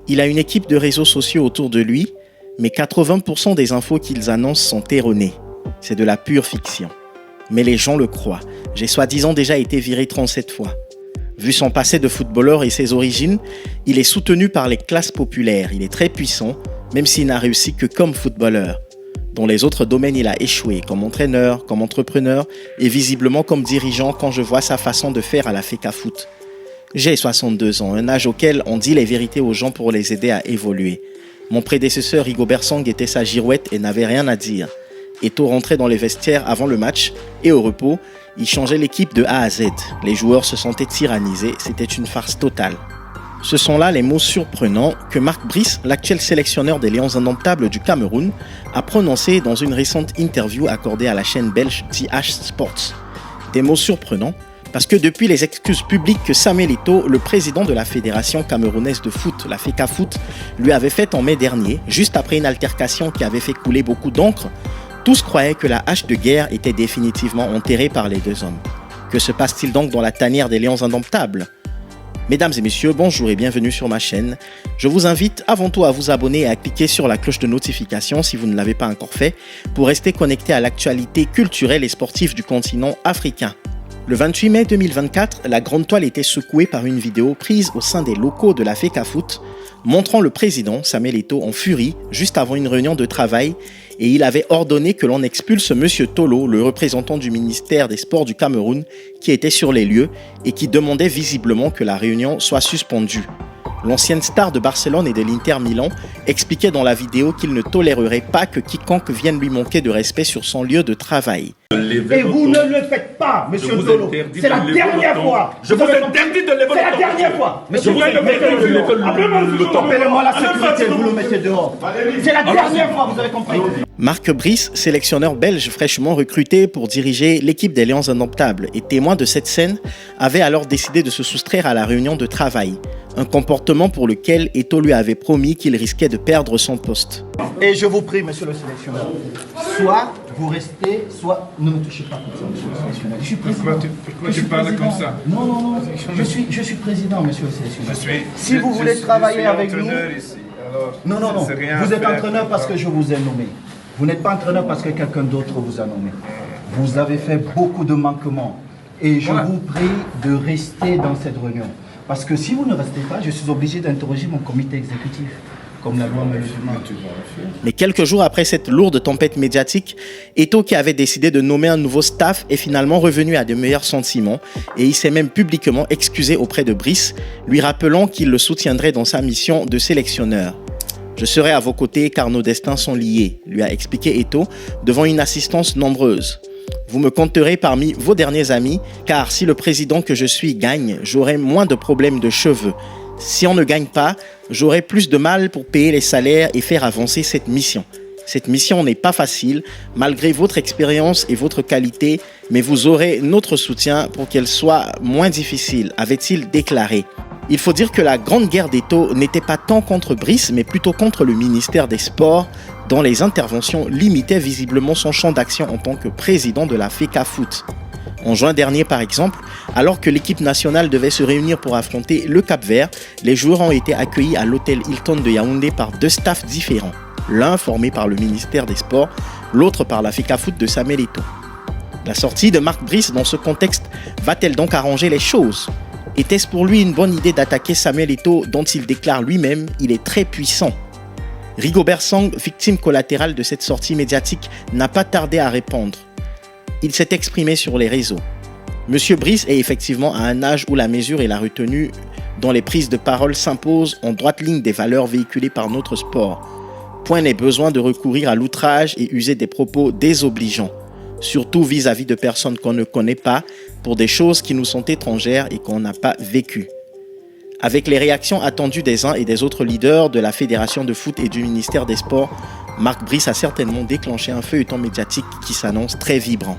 Il a une équipe de réseaux sociaux autour de lui, mais 80% des infos qu'ils annoncent sont erronées. C'est de la pure fiction. Mais les gens le croient. J'ai soi-disant déjà été viré 37 fois. Vu son passé de footballeur et ses origines, il est soutenu par les classes populaires. Il est très puissant, même s'il n'a réussi que comme footballeur. Dans les autres domaines, il a échoué, comme entraîneur, comme entrepreneur et visiblement comme dirigeant quand je vois sa façon de faire à la FECAFOOT. J'ai 62 ans, un âge auquel on dit les vérités aux gens pour les aider à évoluer. Mon prédécesseur Rigobert Song était sa girouette et n'avait rien à dire. Eto'o rentrait dans les vestiaires avant le match et au repos, il changeait l'équipe de A à Z. Les joueurs se sentaient tyrannisés, c'était une farce totale. Ce sont là les mots surprenants que Marc Brice, l'actuel sélectionneur des Lions indomptables du Cameroun, a prononcés dans une récente interview accordée à la chaîne belge TH Sports. Des mots surprenants parce que depuis les excuses publiques que Samuel Eto'o, le président de la Fédération camerounaise de foot, la FECAFOOT, lui avait faites en mai dernier, juste après une altercation qui avait fait couler beaucoup d'encre, tous croyaient que la hache de guerre était définitivement enterrée par les deux hommes. Que se passe-t-il donc dans la tanière des Lions indomptables ? Mesdames et messieurs, bonjour et bienvenue sur ma chaîne. Je vous invite avant tout à vous abonner et à cliquer sur la cloche de notification si vous ne l'avez pas encore fait pour rester connecté à l'actualité culturelle et sportive du continent africain. Le 28 mai 2024, la grande toile était secouée par une vidéo prise au sein des locaux de la FECAFOOT montrant le président Samuel Eto'o en furie juste avant une réunion de travail et il avait ordonné que l'on expulse M. Tolo, le représentant du ministère des Sports du Cameroun, qui était sur les lieux et qui demandait visiblement que la réunion soit suspendue. L'ancienne star de Barcelone et de l'Inter Milan expliquait dans la vidéo qu'il ne tolérerait pas que quiconque vienne lui manquer de respect sur son lieu de travail. Et vous ne le faites pas, monsieur Tolo. C'est la dernière fois. Je vous interdis de lever le temps. C'est la dernière fois. Monsieur Tolo, appelez-moi la sécurité, vous le mettez dehors. C'est la dernière fois, vous avez compris. Marc Brice, sélectionneur belge fraîchement recruté pour diriger l'équipe des Lions indomptables et témoin de cette scène, avait alors décidé de se soustraire à la réunion de travail. Un comportement pour lequel Eto'o lui avait promis qu'il risquait de perdre son poste. Et je vous prie, monsieur le sélectionneur, soit vous restez, soit ne me touchez pas comme ça, monsieur le sélectionneur. Je suis président. Pourquoi tu parles comme ça? Non, je suis président, monsieur le sélectionneur. Si vous voulez je travailler suis avec nous... entraîneur ici, alors Non, ça, c'est rien vous à êtes faire. entraîneur parce que je vous ai nommé. Vous n'êtes pas entraîneur parce que quelqu'un d'autre vous a nommé. Vous avez fait beaucoup de manquements. Et je vous prie de rester dans cette réunion. Parce que si vous ne restez pas, je suis obligé d'interroger mon comité exécutif, comme la loi me le demande. Mais quelques jours après cette lourde tempête médiatique, Eto'o, qui avait décidé de nommer un nouveau staff, est finalement revenu à de meilleurs sentiments et il s'est même publiquement excusé auprès de Brice, lui rappelant qu'il le soutiendrait dans sa mission de sélectionneur. « Je serai à vos côtés car nos destins sont liés », lui a expliqué Eto'o devant une assistance nombreuse. Vous me compterez parmi vos derniers amis, car si le président que je suis gagne, j'aurai moins de problèmes de cheveux. Si on ne gagne pas, j'aurai plus de mal pour payer les salaires et faire avancer cette mission. Cette mission n'est pas facile, malgré votre expérience et votre qualité, mais vous aurez notre soutien pour qu'elle soit moins difficile, avait-il déclaré. Il faut dire que la grande guerre d'Eto'o n'était pas tant contre Brice, mais plutôt contre le ministère des Sports, dont les interventions limitaient visiblement son champ d'action en tant que président de la FECAFOOT. En juin dernier, par exemple, alors que l'équipe nationale devait se réunir pour affronter le Cap-Vert, les joueurs ont été accueillis à l'hôtel Hilton de Yaoundé par deux staffs différents, l'un formé par le ministère des Sports, l'autre par la FECAFOOT de Samuel Eto'o. La sortie de Marc Brice dans ce contexte va-t-elle donc arranger les choses ? Était-ce pour lui une bonne idée d'attaquer Samuel Eto'o dont il déclare lui-même « il est très puissant ». Rigobert Song, victime collatérale de cette sortie médiatique, n'a pas tardé à répondre. Il s'est exprimé sur les réseaux. Monsieur Brice est effectivement à un âge où la mesure et la retenue dont les prises de parole s'imposent en droite ligne des valeurs véhiculées par notre sport. Point n'est besoin de recourir à l'outrage et user des propos désobligeants, surtout vis-à-vis de personnes qu'on ne connaît pas, pour des choses qui nous sont étrangères et qu'on n'a pas vécues. Avec les réactions attendues des uns et des autres leaders de la Fédération de foot et du ministère des Sports, Marc Brice a certainement déclenché un feuilleton médiatique qui s'annonce très vibrant.